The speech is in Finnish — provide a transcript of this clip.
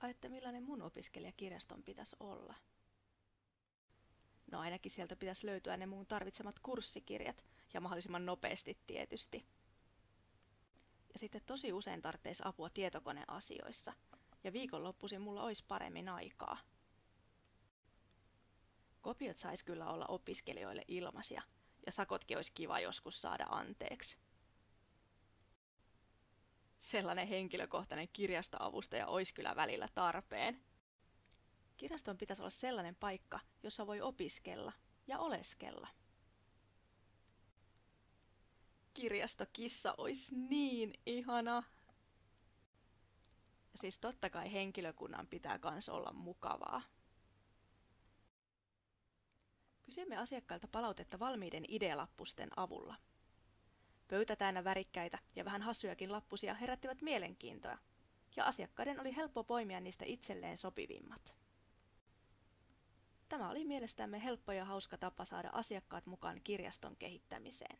että millainen mun opiskelijakirjaston pitäisi olla? No ainakin sieltä pitäisi löytyä ne mun tarvitsemat kurssikirjat, ja mahdollisimman nopeasti tietysti. Ja sitten tosi usein tarvitsisi apua tietokoneasioissa, ja viikonloppuisin mulla olisi paremmin aikaa. Kopiot sais kyllä olla opiskelijoille ilmaisia, ja sakotkin olisi kiva joskus saada anteeksi. Sellainen henkilökohtainen kirjastoavustaja olisi kyllä välillä tarpeen. Kirjaston pitäisi olla sellainen paikka, jossa voi opiskella ja oleskella. Kirjastokissa olisi niin ihana. Siis totta kai henkilökunnan pitää kans olla mukavaa. Kysymme asiakkailta palautetta valmiiden idealappusten avulla. Pöytä täynnä värikkäitä ja vähän hassujakin lappusia herättivät mielenkiintoa, ja asiakkaiden oli helppo poimia niistä itselleen sopivimmat. Tämä oli mielestämme helppo ja hauska tapa saada asiakkaat mukaan kirjaston kehittämiseen.